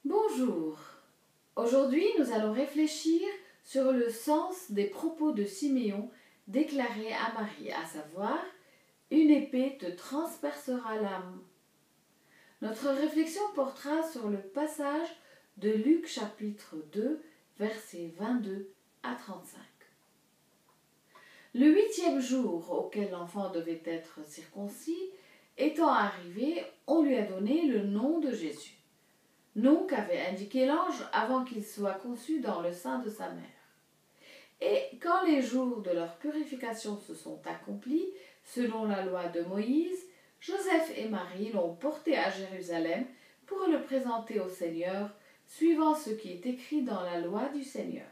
Bonjour. Aujourd'hui, nous allons réfléchir sur le sens des propos de Siméon déclarés à Marie, à savoir « Une épée te transpercera l'âme ». Notre réflexion portera sur le passage de Luc chapitre 2, versets 22 à 35. Le 8e jour auquel l'enfant devait être circoncis étant arrivé, on lui a donné le nom de Jésus, nom qu'avait indiqué l'ange avant qu'il soit conçu dans le sein de sa mère. Et quand les jours de leur purification se sont accomplis, selon la loi de Moïse, Joseph et Marie l'ont porté à Jérusalem pour le présenter au Seigneur, suivant ce qui est écrit dans la loi du Seigneur.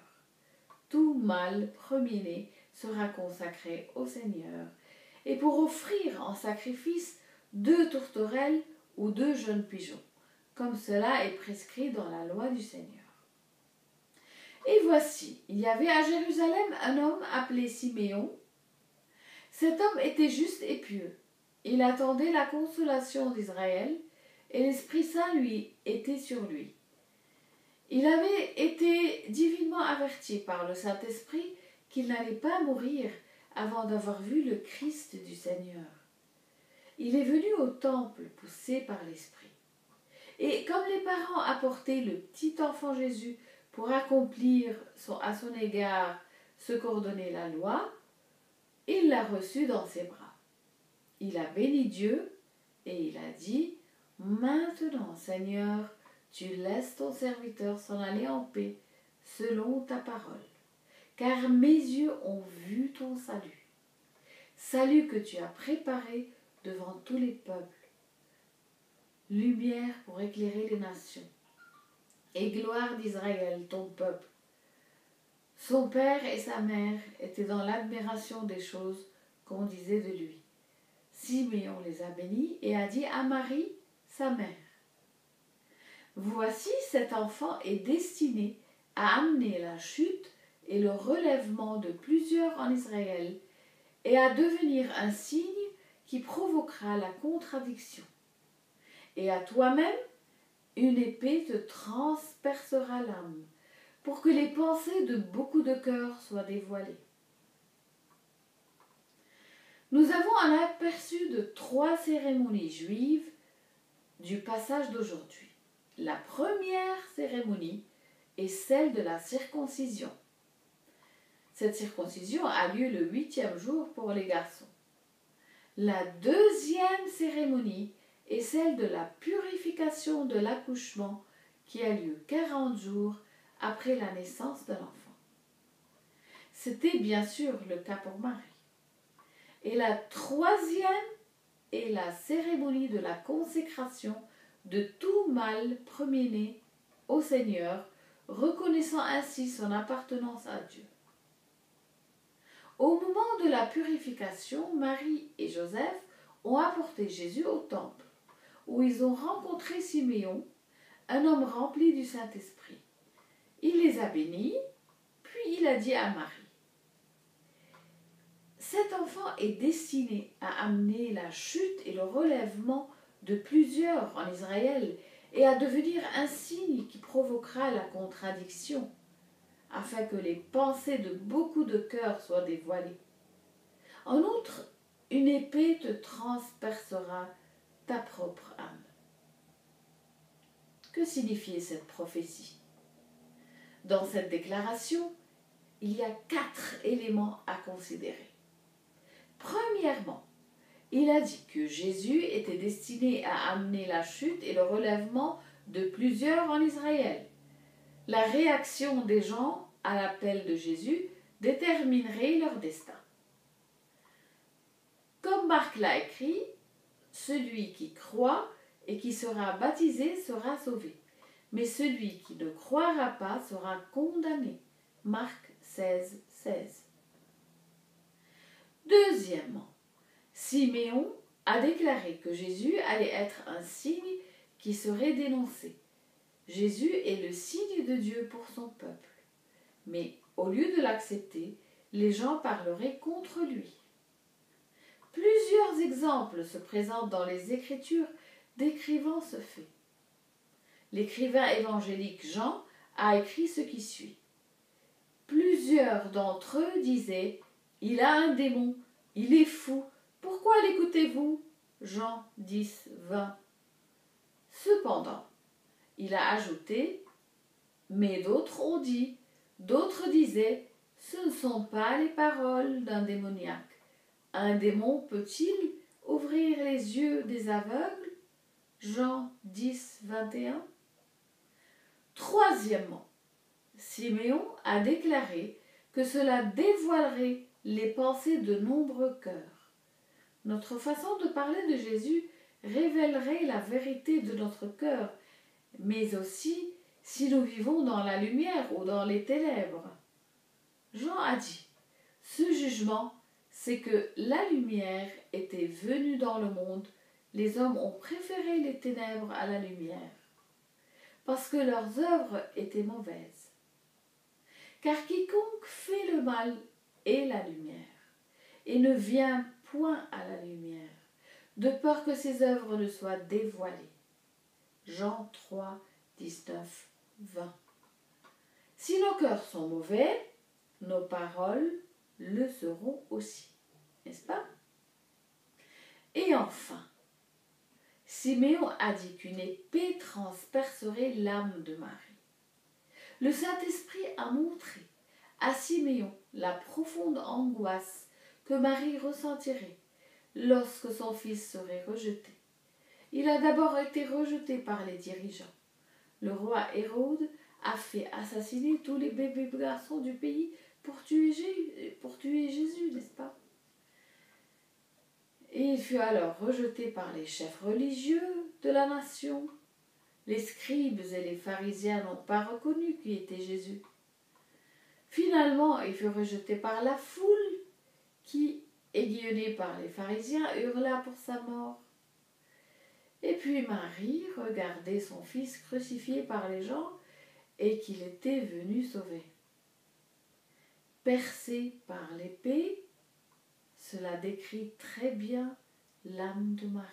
Tout mâle premier-né sera consacré au Seigneur, et pour offrir en sacrifice 2 tourterelles ou 2 jeunes pigeons, comme cela est prescrit dans la loi du Seigneur. Et voici, il y avait à Jérusalem un homme appelé Siméon. Cet homme était juste et pieux. Il attendait la consolation d'Israël, et l'Esprit Saint lui était sur lui. Il avait été divinement averti par le Saint-Esprit qu'il n'allait pas mourir avant d'avoir vu le Christ du Seigneur. Il est venu au temple poussé par l'Esprit. Et comme les parents apportaient le petit enfant Jésus pour accomplir à son égard ce qu'ordonnait la loi, il l'a reçu dans ses bras. Il a béni Dieu et il a dit « Maintenant, Seigneur, tu laisses ton serviteur s'en aller en paix, selon ta parole, car mes yeux ont vu ton salut, salut que tu as préparé devant tous les peuples, lumière pour éclairer les nations, et gloire d'Israël, ton peuple. » Son père et sa mère étaient dans l'admiration des choses qu'on disait de lui. Siméon les a bénis et a dit à Marie, sa mère, « Voici, cet enfant est destiné à amener la chute et le relèvement de plusieurs en Israël et à devenir un signe qui provoquera la contradiction. Et à toi-même, une épée te transpercera l'âme, pour que les pensées de beaucoup de cœurs soient dévoilées. » Nous avons un aperçu de 3 cérémonies juives du passage d'aujourd'hui. La première cérémonie est celle de la circoncision. Cette circoncision a lieu le 8e jour pour les garçons. La deuxième cérémonie est celle de la purification de l'accouchement qui a lieu 40 jours après la naissance de l'enfant. C'était bien sûr le cas pour Marie. Et la troisième est la cérémonie de la consécration de tout mâle premier-né au Seigneur, reconnaissant ainsi son appartenance à Dieu. Au moment de la purification, Marie et Joseph ont apporté Jésus au temple, où ils ont rencontré Siméon, un homme rempli du Saint-Esprit. Il les a bénis, puis il a dit à Marie, « Cet enfant est destiné à amener la chute et le relèvement de plusieurs en Israël et à devenir un signe qui provoquera la contradiction, afin que les pensées de beaucoup de cœurs soient dévoilées. En outre, une épée te transpercera ta propre âme. » Que signifiait cette prophétie? Dans cette déclaration, il y a 4 éléments à considérer. Premièrement, il a dit que Jésus était destiné à amener la chute et le relèvement de plusieurs en Israël. La réaction des gens à l'appel de Jésus déterminerait leur destin. Comme Marc l'a écrit, celui qui croit et qui sera baptisé sera sauvé, mais celui qui ne croira pas sera condamné. Marc 16, 16. Deuxièmement, Siméon a déclaré que Jésus allait être un signe qui serait dénoncé. Jésus est le signe de Dieu pour son peuple. Mais au lieu de l'accepter, les gens parleraient contre lui. Plusieurs exemples se présentent dans les Écritures décrivant ce fait. l'écrivain évangélique Jean a écrit ce qui suit. Plusieurs d'entre eux disaient « Il a un démon, il est fou, pourquoi l'écoutez-vous » Jean 10, 20. Cependant, il a ajouté « Mais d'autres ont dit, d'autres disaient « Ce ne sont pas les paroles d'un démoniaque. Un démon peut-il ouvrir les yeux des aveugles » Jean 10, 21. Troisièmement, Siméon a déclaré que cela dévoilerait les pensées de nombreux cœurs. Notre façon de parler de Jésus révélerait la vérité de notre cœur, mais aussi si nous vivons dans la lumière ou dans les ténèbres. Jean a dit, ce jugement, c'est que la lumière était venue dans le monde, les hommes ont préféré les ténèbres à la lumière, parce que leurs œuvres étaient mauvaises. Car quiconque fait le mal est la lumière, et ne vient point à la lumière, de peur que ses œuvres ne soient dévoilées. Jean 3, 19, 20. Si nos cœurs sont mauvais, nos paroles le seront aussi, n'est-ce pas? Et enfin, Siméon a dit qu'une épée transpercerait l'âme de Marie. Le Saint-Esprit a montré à Siméon la profonde angoisse que Marie ressentirait lorsque son fils serait rejeté. Il a d'abord été rejeté par les dirigeants. Le roi Hérode a fait assassiner tous les bébés garçons du pays pour tuer Jésus, n'est-ce pas? Et il fut alors rejeté par les chefs religieux de la nation. Les scribes et les pharisiens n'ont pas reconnu qui était Jésus. Finalement, il fut rejeté par la foule qui, aiguillonnée par les pharisiens, hurla pour sa mort. Et puis Marie regardait son fils crucifié par les gens et qu'il était venu sauver. Percé par l'épée, cela décrit très bien l'âme de Marie.